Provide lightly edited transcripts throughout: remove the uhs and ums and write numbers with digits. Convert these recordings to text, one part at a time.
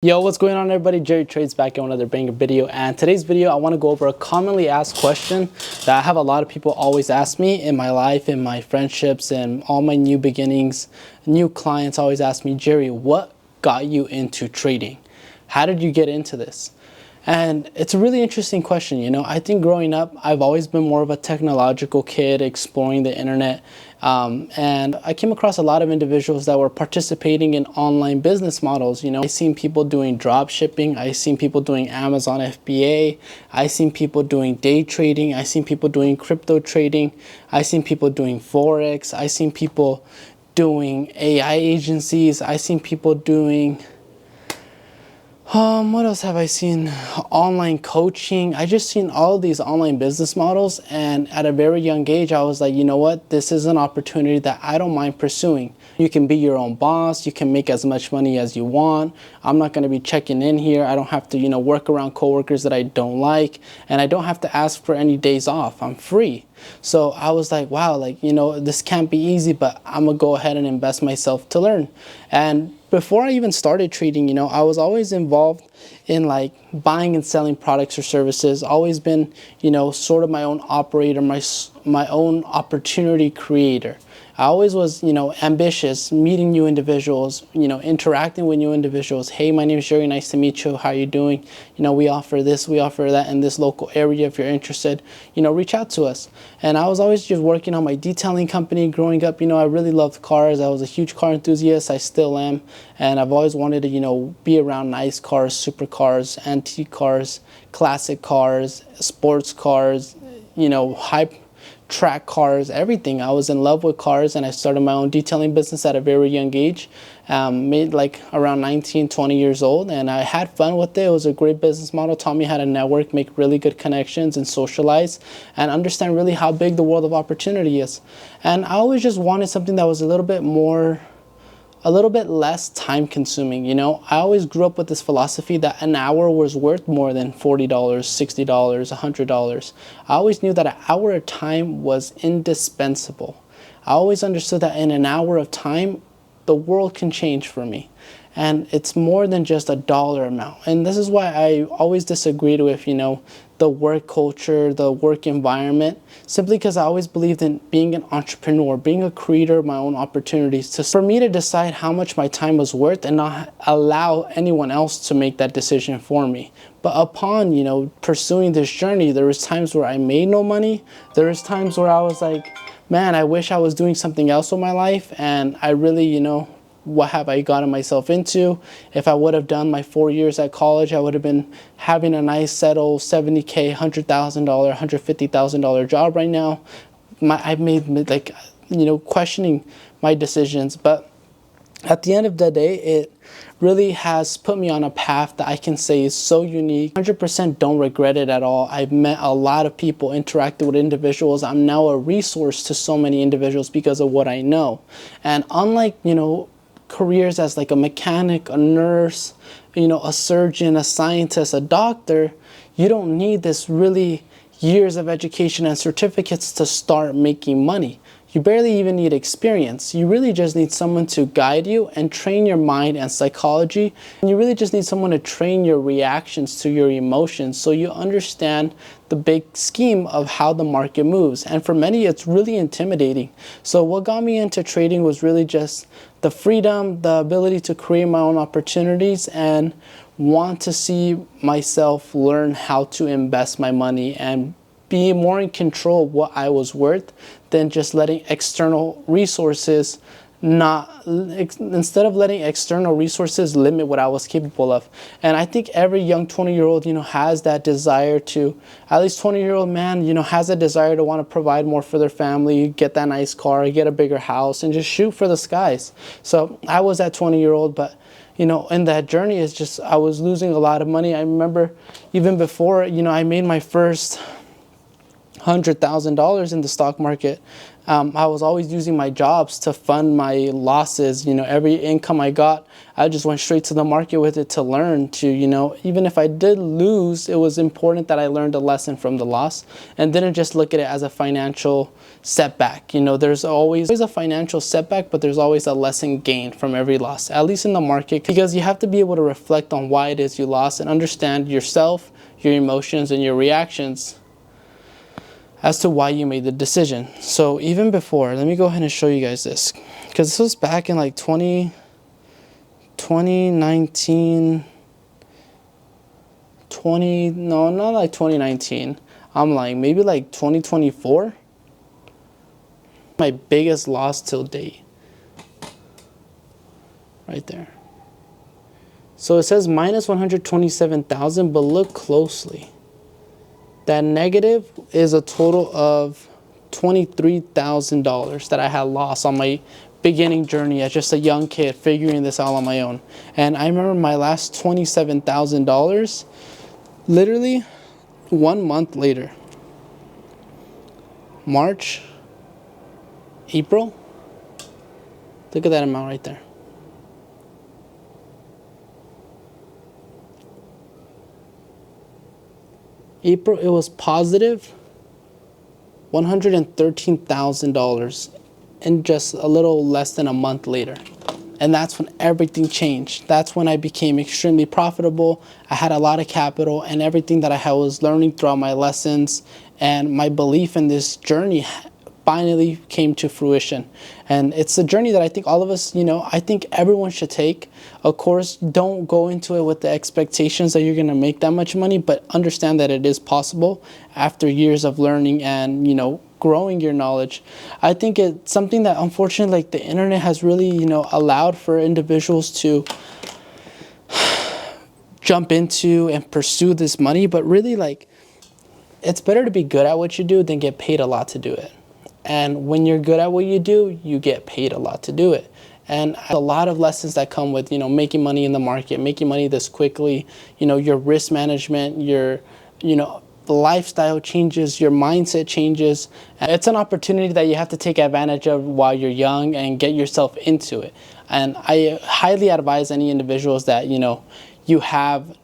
Yo, what's going on everybody? Jerry Trades back in another banger video, and today's video I want to go over a commonly asked question that I have a lot of people always ask me in my life, in my friendships, and all my new beginnings. New clients always ask me, Jerry, what got you into trading? How did you get into this? And it's a really interesting question. I think growing up, I've always been more of a technological kid exploring the internet. And I came across a lot of individuals that were participating in online business models. I seen people doing drop shipping. I seen people doing Amazon FBA. I seen people doing day trading. I seen people doing crypto trading. I seen people doing Forex. I seen people doing AI agencies. I seen people doing what else have I seen? Online coaching. I just seen all these online business models, and at a very young age I was like, you know what, this is an opportunity that I don't mind pursuing. You can be your own boss, you can make as much money as you want. I'm not going to be checking in here. I don't have to work around coworkers that I don't like, and I don't have to ask for any days off. I'm free. So I was like, wow, this can't be easy, but I'm gonna go ahead and invest myself to learn. And before I even started trading, I was always involved in buying and selling products or services. Always been, sort of my own operator, my own opportunity creator. I always was, ambitious, meeting new individuals, interacting with new individuals. Hey, my name is Jerry. Nice to meet you. How are you doing? We offer this, we offer that in this local area. If you're interested, reach out to us. And I was always just working on my detailing company. Growing up, I really loved cars. I was a huge car enthusiast. I still am. And I've always wanted to, be around nice cars, supercars, antique cars, classic cars, sports cars, hype track cars, everything. I was in love with cars, and I started my own detailing business at a very young age, made around 19, 20 years old, and I had fun with it. It was a great business model, taught me how to network, make really good connections, and socialize, and understand really how big the world of opportunity is. And I always just wanted something that was a little bit less time consuming. I always grew up with this philosophy that an hour was worth more than $40, $60, $100. I always knew that an hour of time was indispensable. I always understood that in an hour of time, the world can change for me. And it's more than just a dollar amount. And this is why I always disagreed with, the work culture, the work environment, simply because I always believed in being an entrepreneur, being a creator of my own opportunities, for me to decide how much my time was worth and not allow anyone else to make that decision for me. But upon, pursuing this journey, there was times where I made no money. There was times where I was like, man, I wish I was doing something else with my life. And I really, what have I gotten myself into? If I would have done my 4 years at college, I would have been having a nice settled $70K, $100,000, $150,000 job right now. I've made questioning my decisions, but at the end of the day, it really has put me on a path that I can say is so unique. 100% don't regret it at all. I've met a lot of people, interacted with individuals. I'm now a resource to so many individuals because of what I know. And unlike, careers as a mechanic, a nurse, a surgeon, a scientist, a doctor, you don't need this really years of education and certificates to start making money. You barely even need experience. You really just need someone to guide you and train your mind and psychology. And you really just need someone to train your reactions to your emotions so you understand the big scheme of how the market moves. And for many, it's really intimidating. So what got me into trading was really just the freedom, the ability to create my own opportunities, and want to see myself learn how to invest my money and be more in control of what I was worth than just letting external resources instead of letting external resources limit what I was capable of. And I think every young 20-year-old, has that desire to, at least 20-year-old man, has a desire to want to provide more for their family, get that nice car, get a bigger house, and just shoot for the skies. So I was that 20-year-old, but in that journey, it's just, I was losing a lot of money. I remember even before, I made my first $100,000 in the stock market. I was always using my jobs to fund my losses. You know, every income I got, I just went straight to the market with it to learn to, you know, even if I did lose, it was important that I learned a lesson from the loss and didn't just look at it as a financial setback. You know, there's always a financial setback, but there's always a lesson gained from every loss, at least in the market, because you have to be able to reflect on why it is you lost and understand yourself, your emotions, and your reactions as to why you made the decision. So even before, let me go ahead and show you guys this, because this was back in like 2019, no, not like 2019. I'm lying, maybe like 2024. My biggest loss till date. Right there. So it says minus 127,000, but look closely. That negative is a total of $23,000 that I had lost on my beginning journey as just a young kid figuring this out on my own. And I remember my last $27,000 literally 1 month later. March, April. Look at that amount right there. April, it was positive $113,000 in just a little less than a month later. And that's when everything changed. That's when I became extremely profitable. I had a lot of capital, and everything that I was learning throughout my lessons and my belief in this journey finally came to fruition. And it's a journey that I think all of us, you know, I think everyone should take. Of course, don't go into it with the expectations that you're going to make that much money, but understand that it is possible after years of learning and, you know, growing your knowledge. I think it's something that unfortunately, like, the internet has really, you know, allowed for individuals to jump into and pursue this money, but really, like, it's better to be good at what you do than get paid a lot to do it. And when you're good at what you do, you get paid a lot to do it. And a lot of lessons that come with, you know, making money in the market, making money this quickly, you know, your risk management, your, you know, lifestyle changes, your mindset changes. And it's an opportunity that you have to take advantage of while you're young and get yourself into it. And I highly advise any individuals that, you know, you have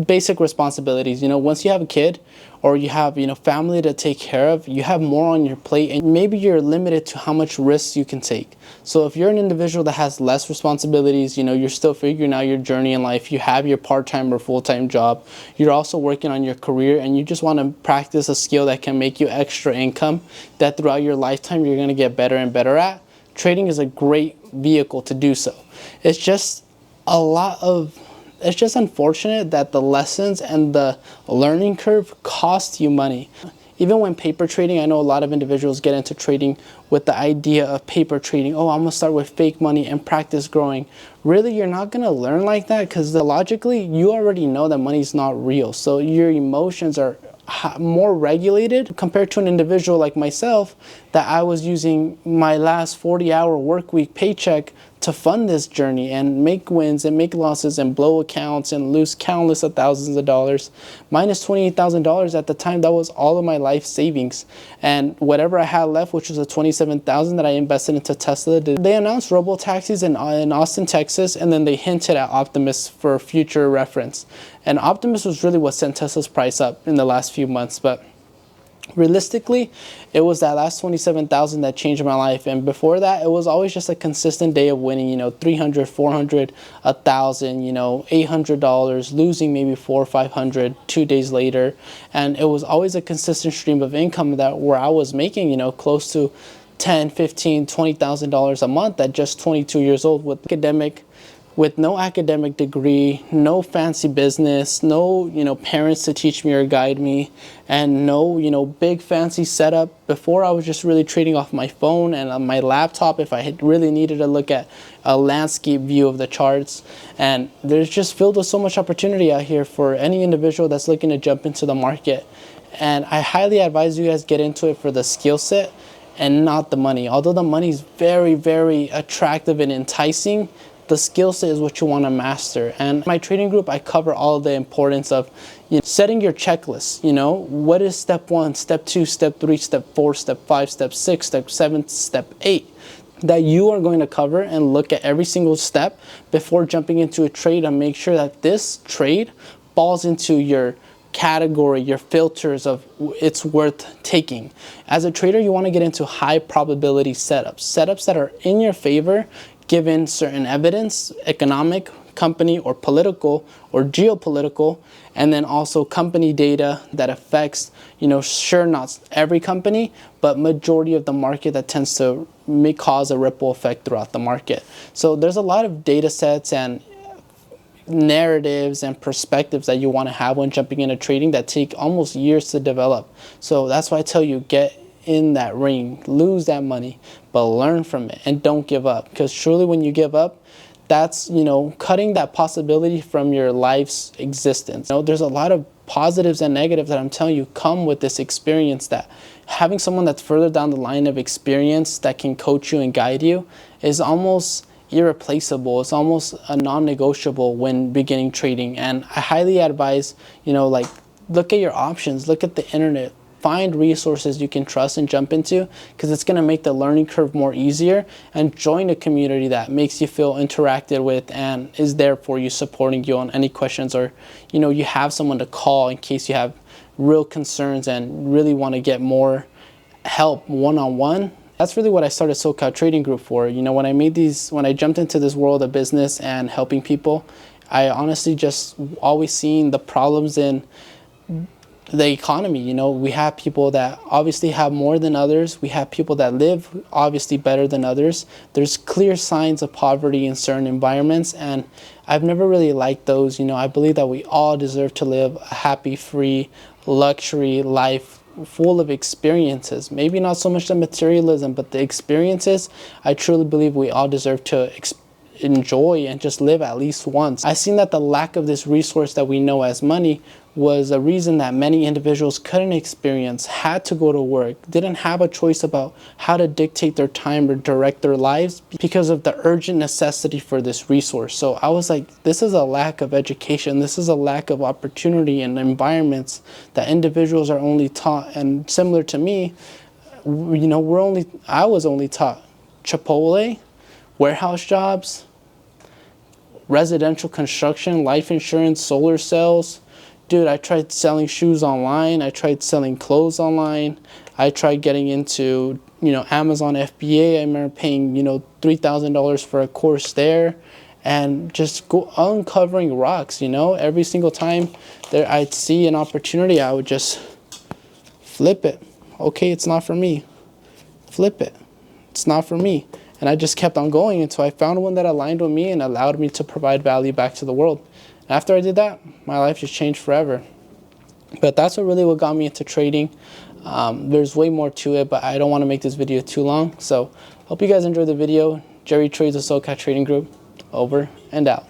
basic responsibilities. You know, once you have a kid or you have, you know, family to take care of, you have more on your plate, and maybe you're limited to how much risks you can take. So if you're an individual that has less responsibilities, you know, you're still figuring out your journey in life, you have your part-time or full-time job, you're also working on your career, and you just want to practice a skill that can make you extra income that throughout your lifetime you're going to get better and better at, trading is a great vehicle to do so. It's just it's just unfortunate that the lessons and the learning curve cost you money. Even when paper trading, I know a lot of individuals get into trading with the idea of paper trading. Oh, I'm gonna start with fake money and practice growing. Really, you're not gonna learn like that, because logically, you already know that money's not real. So your emotions are more regulated compared to an individual like myself, that I was using my last 40-hour work week paycheck to fund this journey and make wins and make losses and blow accounts and lose countless of thousands of dollars. Minus $28,000 at the time, that was all of my life savings. And whatever I had left, which was a $27,000 that I invested into Tesla. They announced robo-taxis in Austin, Texas, and then they hinted at Optimus for future reference. And Optimus was really what sent Tesla's price up in the last few months. But realistically, it was that last $27,000 that changed my life. And before that, it was always just a consistent day of winning, you know, $300, $400, $1,000, you know, $800, losing maybe $400 or $500 2 days later. And it was always a consistent stream of income that where I was making, you know, close to $10,000, $15,000, $20,000 a month at just 22 years old with no academic degree, no fancy business, no, you know, parents to teach me or guide me, and no, you know, big fancy setup. Before, I was just really trading off my phone and on my laptop if I had really needed to look at a landscape view of the charts. And there's just filled with so much opportunity out here for any individual that's looking to jump into the market. And I highly advise you guys get into it for the skill set and not the money. Although the money is very, very attractive and enticing, the skill set is what you want to master. And my trading group, I cover all the importance of setting your checklist. What is step 1, step 2, step 3, step 4, step 5, step 6, step 7, step 8, that you are going to cover and look at every single step before jumping into a trade, and make sure that this trade falls into your category, your filters of it's worth taking. As a trader, you want to get into high probability setups that are in your favor given certain evidence, economic, company, or political or geopolitical, and then also company data that affects, sure, not every company, but majority of the market, that tends to cause a ripple effect throughout the market. So there's a lot of data sets and narratives and perspectives that you want to have when jumping into trading that take almost years to develop. So that's why I tell you, get in that ring, lose that money, but learn from it and don't give up. Because truly, when you give up, that's, cutting that possibility from your life's existence. There's a lot of positives and negatives that I'm telling you come with this experience, that having someone that's further down the line of experience that can coach you and guide you is almost irreplaceable. It's almost a non-negotiable when beginning trading. And I highly advise, look at your options, look at the internet, find resources you can trust and jump into, because it's going to make the learning curve more easier, and join a community that makes you feel interacted with and is there for you, supporting you on any questions, or you have someone to call in case you have real concerns and really want to get more help one-on-one. That's really what I started SoCal Trading Group for. When I jumped into this world of business and helping people, I honestly just always seen the problems in the economy. We have people that obviously have more than others. We have people that live obviously better than others. There's clear signs of poverty in certain environments, and I've never really liked those. I believe that we all deserve to live a happy, free, luxury life full of experiences. Maybe not so much the materialism, but the experiences I truly believe we all deserve to enjoy and just live at least once. I've seen that the lack of this resource that we know as money was a reason that many individuals couldn't experience, had to go to work, didn't have a choice about how to dictate their time or direct their lives because of the urgent necessity for this resource. So I was like, this is a lack of education. This is a lack of opportunity and environments that individuals are only taught. And similar to me, I was only taught Chipotle, warehouse jobs, residential construction, life insurance, solar cells. Dude, I tried selling shoes online. I tried selling clothes online. I tried getting into, Amazon FBA. I remember paying, $3,000 for a course there, and just uncovering rocks, Every single time I'd see an opportunity, I would just flip it. Okay, it's not for me. Flip it. It's not for me. And I just kept on going until I found one that aligned with me and allowed me to provide value back to the world. After I did that, my life just changed forever. But that's what got me into trading. There's way more to it, but I don't want to make this video too long. So hope you guys enjoyed the video. Jerry Trades with SoCal Trading Group. Over and out.